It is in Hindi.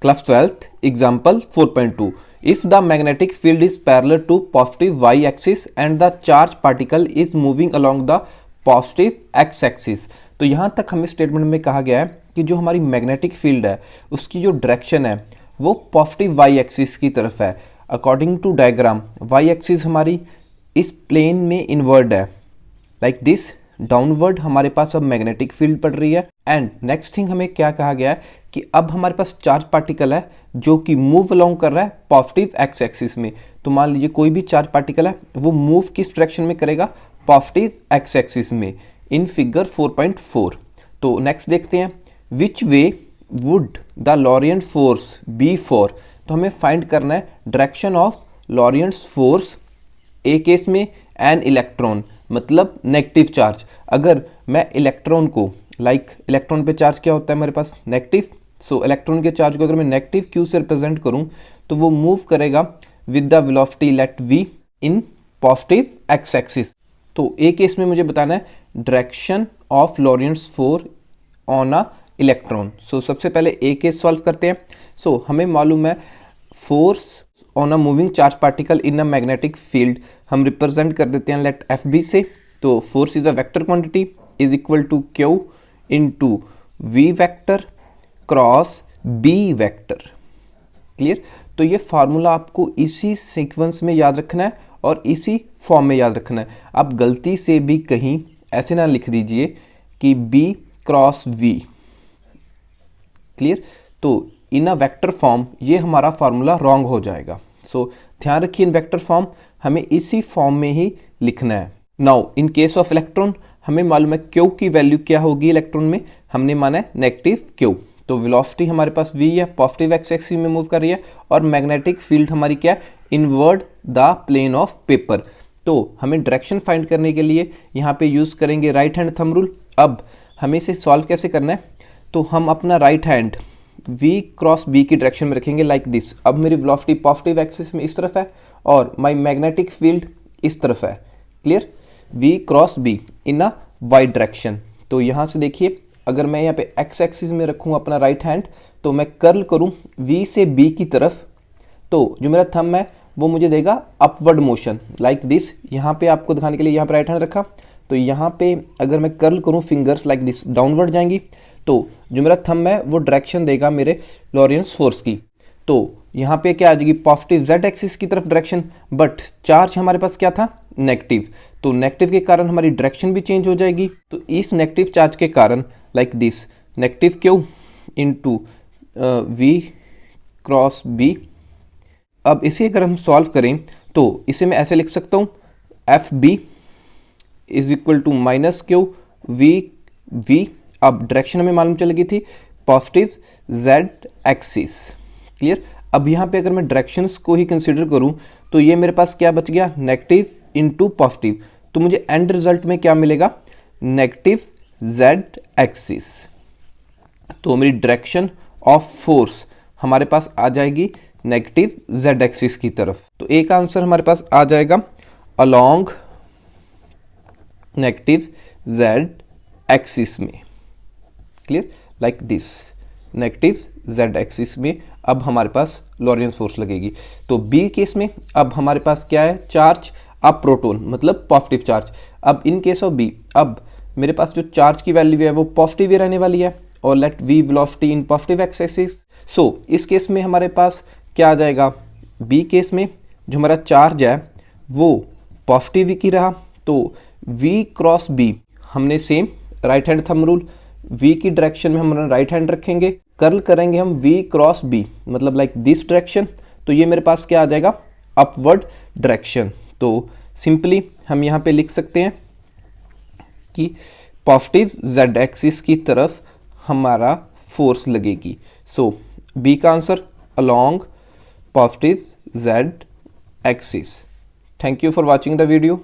Class 12th, example 4.2. If the magnetic field is parallel to positive y-axis and the charge particle is moving along the positive x-axis, तो यहाँ तक हमें स्टेटमेंट में कहा गया है कि जो हमारी मैग्नेटिक फील्ड है उसकी जो डायरेक्शन है वो पॉजिटिव वाई एक्सिस की तरफ है। According to diagram Y axis हमारी इस प्लेन में इनवर्ड है, लाइक दिस डाउनवर्ड हमारे पास अब मैग्नेटिक फील्ड पड़ रही है। एंड नेक्स्ट थिंग हमें क्या कहा गया है कि अब हमारे पास चार्ज पार्टिकल है जो कि मूव अलोंग कर रहा है पॉजिटिव एक्स एक्सिस में। तो मान लीजिए कोई भी चार्ज पार्टिकल है वो मूव किस डायरेक्शन में करेगा, पॉजिटिव एक्स एक्सिस में, इन फिगर 4.4। तो नेक्स्ट देखते हैं, which way would the Lorentz force be for. तो हमें फाइंड करना है direction of Lorentz's force a case में एन इलेक्ट्रॉन, मतलब नेगेटिव चार्ज। अगर मैं इलेक्ट्रॉन को इलेक्ट्रॉन पे चार्ज क्या होता है हमारे पास, नेगेटिव। सो इलेक्ट्रॉन के चार्ज को अगर मैं नेगेटिव क्यू से रिप्रेजेंट करूं तो वो मूव करेगा with the velocity let v in positive x axis. तो ए केस में मुझे बताना है direction of Lorentz's force on a electron. So सबसे पहले ए केस सॉल्व करते हैं। सो हमें मालूम है force on a moving charge particle in a magnetic field हम रिप्रेजेंट कर देते हैं लेट एफ बी से। तो force is a vector quantity is equal to Q into V vector cross B vector. Clear. तो ये फार्मूला आपको इसी सीक्वेंस में याद रखना है और इसी फॉर्म में याद रखना है। आप गलती से भी कहीं ऐसे ना लिख दीजिए कि बी क्रॉस वी। क्लियर। तो इन अ वेक्टर फॉर्म ये हमारा फार्मूला रॉन्ग हो जाएगा। सो ध्यान रखिए इन वेक्टर फॉर्म हमें इसी फॉर्म में ही लिखना है। Now in case of electron हमें मालूम है क्यू की वैल्यू क्या होगी इलेक्ट्रॉन में, हमने माना है नेगेटिव क्यू। तो वेलोसिटी हमारे पास v है, पॉजिटिव एक्स एक्सिस में मूव कर रही है, और मैग्नेटिक फील्ड हमारी क्या है, inward the plane of paper. तो हमें डायरेक्शन फाइंड करने के लिए यहाँ पे यूज़ करेंगे राइट हैंड थंब रूल। अब हमें इसे सॉल्व कैसे करना है, तो हम अपना right hand v cross b की डायरेक्शन में रखेंगे लाइक दिस। अब मेरी वेलोसिटी पॉजिटिव एक्सिस में इस तरफ है और माई मैग्नेटिक फील्ड इस तरफ है। क्लियर। v क्रॉस b इन अ वाई डायरेक्शन। तो यहाँ से देखिए अगर मैं यहाँ पे एक्स एक्सिस में रखूँ अपना राइट हैंड तो मैं कर्ल करूँ v से b की तरफ, तो जो मेरा थंब है वो मुझे देगा अपवर्ड मोशन लाइक दिस। यहाँ पे आपको दिखाने के लिए यहाँ पे राइट हैंड रखा, तो यहाँ पे अगर मैं कर्ल करूँ फिंगर्स लाइक दिस डाउनवर्ड जाएंगी, तो जो मेरा थंब है वो डायरेक्शन देगा मेरे लॉरियंट्स फोर्स की। तो यहाँ पे क्या आ जाएगी, पॉजिटिव जेड एक्सिस की तरफ डायरेक्शन, बट चार्ज हमारे पास क्या था, नेगेटिव। तो नेगेटिव के कारण हमारी डायरेक्शन भी चेंज हो जाएगी। तो इस नेगेटिव चार्ज के कारण like this negative Q into V cross B. अब इसे अगर हम सॉल्व करें तो इसे मैं ऐसे लिख सकता हूँ F B is equal to minus Q V V. अब डायरेक्शन हमें मालूम चल गई थी पॉजिटिव जेड एक्सिस। क्लियर। अब यहाँ पे अगर मैं डायरेक्शंस को ही कंसीडर करूँ तो ये मेरे पास क्या बच गया, नेगेटिव इनटू पॉजिटिव। तो मुझे एंड रिजल्ट में क्या मिलेगा, नेगेटिव जेड एक्सिस। तो मेरी डायरेक्शन ऑफ फोर्स हमारे पास आ जाएगी नेगेटिव जेड एक्सिस की तरफ। तो एक आंसर हमारे पास आ जाएगा अलोंग नेगेटिव जेड एक्सिस में। Clear. Like this negative Z axis में अब हमारे पास लॉरियंट्स फोर्स लगेगी। तो बी केस में अब हमारे पास क्या है, चार्ज अब प्रोटॉन मतलब पॉजिटिव चार्ज। अब इन केस ऑफ बी अब मेरे पास जो चार्ज की वैल्यू है वो पॉजिटिव ही रहने वाली है और let v velocity in positive x axis. So इस केस में हमारे पास क्या आ जाएगा, बी केस में जो हमारा चार्ज है वो पॉजिटिव ही रहा। तो वी क्रॉस बी हमने same right hand thumb rule, v की डायरेक्शन में हम राइट हैंड रखेंगे, कर्ल करेंगे हम v क्रॉस b मतलब लाइक दिस डायरेक्शन। तो ये मेरे पास क्या आ जाएगा, अपवर्ड डायरेक्शन। तो सिंपली हम यहाँ पे लिख सकते हैं कि पॉजिटिव z एक्सिस की तरफ हमारा फोर्स लगेगी। सो b का answer along positive z axis. Thank you for watching the video.